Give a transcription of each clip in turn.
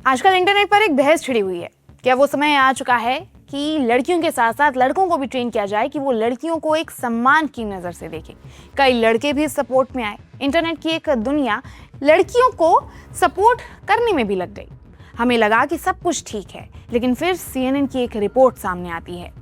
आजकल इंटरनेट पर एक बहस छिड़ी हुई है। क्या वो समय आ चुका है कि लड़कियों के साथ साथ लड़कों को भी ट्रेन किया जाए कि वो लड़कियों को एक सम्मान की नज़र से देखें। कई लड़के भी सपोर्ट में आए। इंटरनेट की एक दुनिया लड़कियों को सपोर्ट करने में भी लग गई। हमें लगा कि सब कुछ ठीक है, लेकिन फिर CNN की एक रिपोर्ट सामने आती है।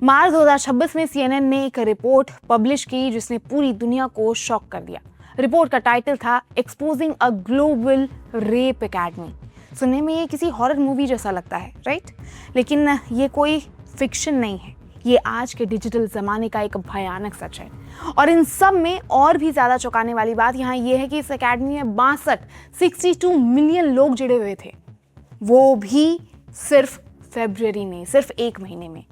मार्च 2026 में CNN ने एक रिपोर्ट पब्लिश की जिसने पूरी दुनिया को शॉक कर दिया। रिपोर्ट का टाइटल था exposing a global rape academy. सुनने में ये किसी हॉरर मूवी जैसा लगता है, राइट? लेकिन ये कोई फिक्शन नहीं है, ये आज के डिजिटल जमाने का एक भयानक सच है। और इन सब में और भी ज्यादा चौंकाने वाली बात यहाँ ये है कि इस एकेडमी में 62 मिलियन लोग जुड़े हुए थे, वो भी सिर्फ फरवरी में, सिर्फ एक महीने में।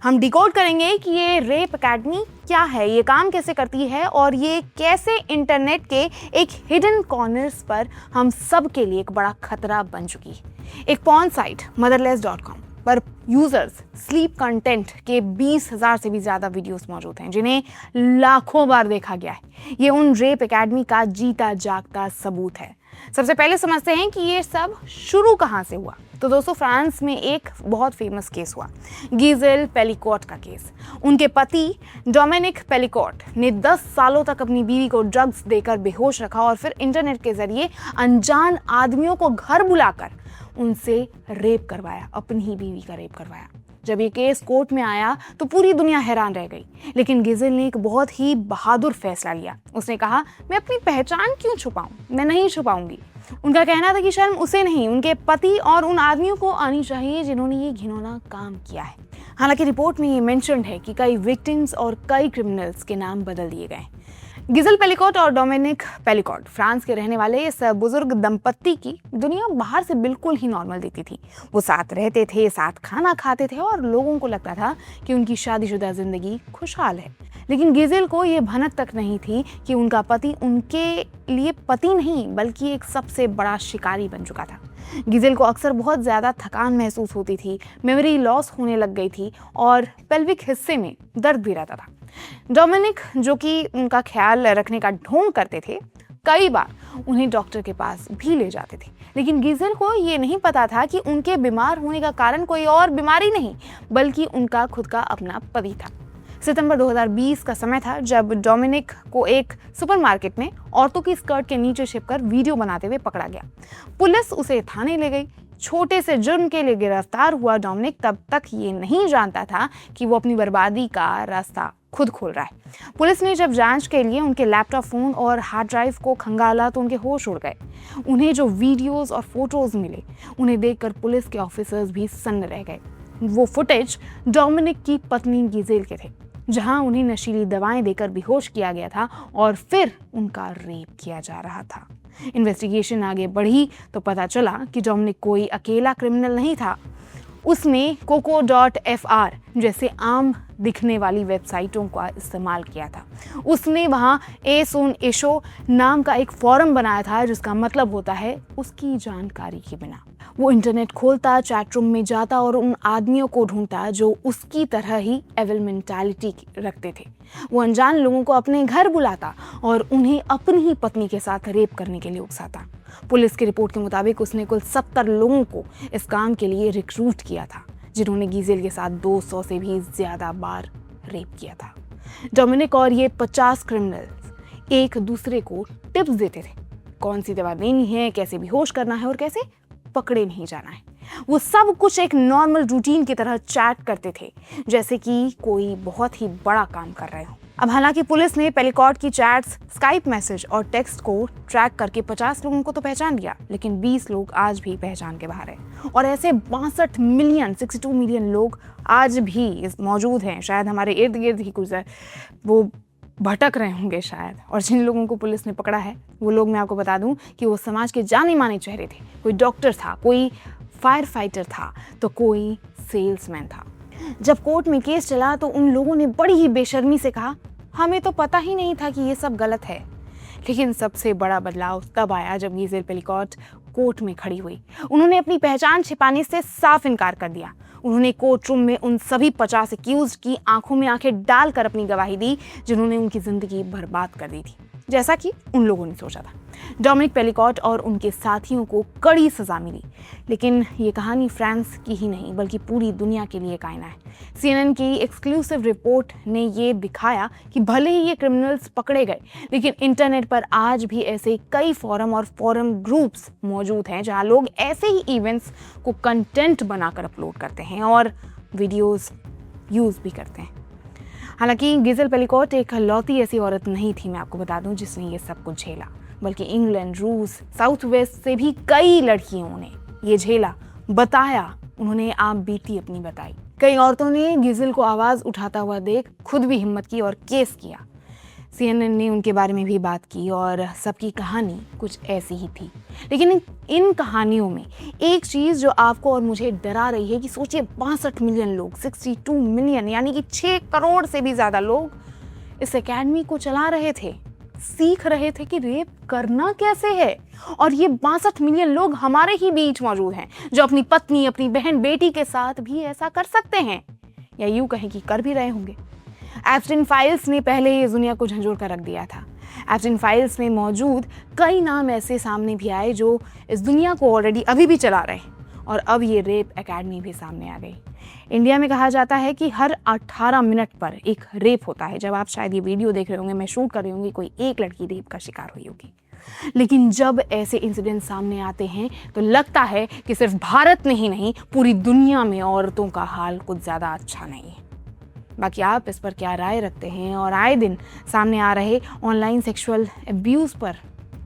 हम डिकोड करेंगे कि ये रेप एकेडमी क्या है, ये काम कैसे करती है और ये कैसे इंटरनेट के एक हिडन कॉर्नर्स पर हम सब के लिए एक बड़ा खतरा बन चुकी है। एक पॉर्न साइट motherless.com पर यूजर्स स्लीप कंटेंट के 20,000 से भी ज्यादा वीडियोस मौजूद हैं जिन्हें लाखों बार देखा गया है। ये उन रेप एकेडमी का जीता जागता सबूत है। सबसे पहले समझते हैं कि ये सब शुरू कहां से हुआ। तो दोस्तों, फ्रांस में एक बहुत फेमस केस हुआ, गिजेल पेलिकॉट का केस। उनके पति डोमिनिक पेलिकॉट ने 10 सालों तक अपनी बीवी को ड्रग्स देकर बेहोश रखा और फिर इंटरनेट के जरिए अनजान आदमियों को घर बुलाकर उनसे रेप करवाया, अपनी ही बीवी का रेप करवाया। जब ये केस कोर्ट में आया तो पूरी दुनिया हैरान रह गई, लेकिन गिजेल ने एक बहुत ही बहादुर फैसला लिया। उसने कहा, मैं अपनी पहचान क्यों छुपाऊं, मैं नहीं छुपाऊंगी। उनका कहना था कि शर्म उसे नहीं, उनके पति और उन आदमियों को आनी चाहिए जिन्होंने ये घिनौना काम किया है। हालांकि रिपोर्ट में ये मेंशन्ड है कि कई विक्टिम्स और कई क्रिमिनल्स के नाम बदल दिए गए। गिजेल पेलिकॉट और डोमिनिक पेलिकॉट फ्रांस के रहने वाले इस बुजुर्ग दंपत्ति की दुनिया बाहर से बिल्कुल ही नॉर्मल दिखती थी। वो साथ रहते थे, साथ खाना खाते थे और लोगों को लगता था कि उनकी शादीशुदा जिंदगी खुशहाल है। लेकिन गिजेल को ये भनक तक नहीं थी कि उनका पति उनके लिए पति नहीं बल्कि एक सबसे बड़ा शिकारी बन चुका था। गिजेल को अक्सर बहुत ज़्यादा थकान महसूस होती थी, मेमोरी लॉस होने लग गई थी और पेल्विक हिस्से में दर्द भी रहता था। डोमिनिक, जो कि उनका ख्याल रखने का ढोंग करते थे, कई बार उन्हें डॉक्टर के पास भी ले जाते थे। लेकिन गिजेल को ये नहीं पता था कि उनके बीमार होने का कारण कोई और बीमारी नहीं बल्कि उनका खुद का अपना पति था। सितंबर 2020 का समय था जब डोमिनिक को एक सुपरमार्केट में औरतों की स्कर्ट के नीचे छिपकर वीडियो बनाते हुए पकड़ा गया। पुलिस उसे थाने ले गई। छोटे से जुर्म के लिए गिरफ्तार हुआ डोमिनिक तब तक ये नहीं जानता था कि वो अपनी बर्बादी का रास्ता खुद खोल रहा है। पुलिस ने जब जांच के लिए उनके लैपटॉप, फोन और हार्ड ड्राइव को खंगाला तो उनके होश उड़ गए। उन्हें जो वीडियोस और फोटोज मिले उन्हें देखकर पुलिस के ऑफिसर्स भी सन्न रह गए। वो फुटेज डोमिनिक की पत्नी गिजेल के थे, जहां उन्हें नशीली दवाएं देकर बेहोश किया गया था और फिर उनका रेप किया जा रहा था। इन्वेस्टिगेशन आगे बढ़ी तो पता चला कि डोमिनिक कोई अकेला क्रिमिनल नहीं था। उसने coco.fr जैसे आम दिखने वाली वेबसाइटों का इस्तेमाल किया था। उसने वहाँ एसोन एशो नाम का एक फॉरम बनाया था जिसका मतलब होता है उसकी जानकारी के बिना। वो इंटरनेट खोलता, चैट रूम में जाता और उन आदमियों को ढूंढता जो उसकी तरह ही एविल मेंटालिटी रखते थे। वो अनजान लोगों को अपने घर बुलाता और उन्हें अपनी ही पत्नी के साथ रेप करने के लिए उकसाता। पुलिस की रिपोर्ट के मुताबिक उसने कुल 70 लोगों को इस काम के लिए रिक्रूट किया था, जिन्होंने गिजेल के साथ 200 से भी ज्यादा बार रेप किया था। डोमिनिक और ये 50 क्रिमिनल्स एक दूसरे को टिप्स देते थे, कौन सी दवा देनी है, कैसे बेहोश करना है और कैसे पकड़े नहीं जाना है। वो सब कुछ एक नॉर्मल रूटीन की तरह चैट करते थे, जैसे कि कोई बहुत ही बड़ा काम कर रहे हो। अब हालांकि पुलिस ने पेलिकॉट की चैट्स, स्काइप मैसेज और टेक्स्ट को ट्रैक करके 50 लोगों को तो पहचान लिया, लेकिन 20 लोग आज भी पहचान के बाहर हैं। और ऐसे 62 मिलियन लोग आज भी मौजूद हैं। शायद हमारे इर्द गिर्द ही कुछ वो भटक रहे होंगे शायद। और जिन लोगों को पुलिस ने पकड़ा है वो लोग, मैं आपको बता दूं कि वो समाज के जाने माने चेहरे थे। कोई डॉक्टर था, कोई फायर फाइटर था, तो कोई सेल्समैन था। जब कोर्ट में केस चला तो उन लोगों ने बड़ी ही बेशर्मी से कहा, हमें तो पता ही नहीं था कि ये सब गलत है। लेकिन सबसे बड़ा बदलाव तब आया जब गिजेल पेलिकॉट कोर्ट में खड़ी हुई। उन्होंने अपनी पहचान छिपाने से साफ इनकार कर दिया। उन्होंने कोर्ट रूम में उन सभी 50 एक्यूज्ड की आंखों में आंखें डालकर अपनी गवाही दी जिन्होंने उनकी जिंदगी बर्बाद कर दी थी, जैसा कि उन लोगों ने सोचा था। डोमिनिक पेलिकॉट और उनके साथियों को कड़ी सजा मिली, लेकिन ये कहानी फ्रांस की ही नहीं बल्कि पूरी दुनिया के लिए कायना है। CNN की एक्सक्लूसिव रिपोर्ट ने ये दिखाया कि भले ही ये क्रिमिनल्स पकड़े गए, लेकिन इंटरनेट पर आज भी ऐसे कई फोरम और फोरम ग्रुप्स मौजूद हैं जहां लोग ऐसे ही इवेंट्स को कंटेंट बनाकर अपलोड करते हैं और वीडियोस यूज भी करते हैं। हालांकि गिजेल पेलिकॉट एक लौती ऐसी औरत नहीं थी, मैं आपको बता दूं, जिसने ये सब कुछ झेला, बल्कि इंग्लैंड, रूस, साउथ वेस्ट से भी कई लड़कियों ने ये झेला, बताया, उन्होंने आप बीती अपनी बताई। कई औरतों ने गिजेल को आवाज उठाता हुआ देख खुद भी हिम्मत की और केस किया। CNN ने उनके बारे में भी बात की और सबकी कहानी कुछ ऐसी ही थी। लेकिन इन कहानियों में एक चीज जो आपको और मुझे डरा रही है कि सोचिए 62 मिलियन लोग, 62 मिलियन यानी कि 6 करोड़ से भी ज्यादा लोग इस एकेडमी को चला रहे थे, सीख रहे थे कि रेप करना कैसे है। और ये 62 मिलियन लोग हमारे ही बीच मौजूद हैं जो अपनी पत्नी, अपनी बहन, बेटी के साथ भी ऐसा कर सकते हैं, या यूं कहें कि कर भी रहे होंगे। एप्स्टाइन फाइल्स ने पहले ही इस दुनिया को झंझोड़ कर रख दिया था। एप्स्टाइन फाइल्स में मौजूद कई नाम ऐसे सामने भी आए जो इस दुनिया को ऑलरेडी अभी भी चला रहे हैं, और अब ये रेप एकेडमी भी सामने आ गई। इंडिया में कहा जाता है कि हर 18 मिनट पर एक रेप होता है। जब आप शायद ये वीडियो देख रहे होंगे, मैं शूट कर रही होंगी, कोई एक लड़की रेप का शिकार हुई होगी। लेकिन जब ऐसे इंसिडेंट सामने आते हैं तो लगता है कि सिर्फ भारत में ही नहीं, पूरी दुनिया में औरतों का हाल कुछ ज़्यादा अच्छा नहीं है। बाकी आप इस पर क्या राय रखते हैं और आए दिन सामने आ रहे ऑनलाइन सेक्सुअल अब्यूज़ पर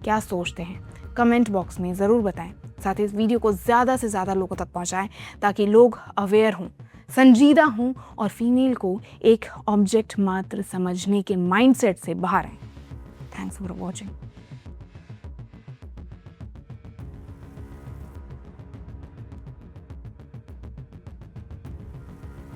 क्या सोचते हैं, कमेंट बॉक्स में ज़रूर बताएं। साथ ही इस वीडियो को ज़्यादा से ज़्यादा लोगों तक पहुंचाएं ताकि लोग अवेयर हों, संजीदा हों और फीमेल को एक ऑब्जेक्ट मात्र समझने के माइंडसेट से बाहर आएं। Thanks for watching.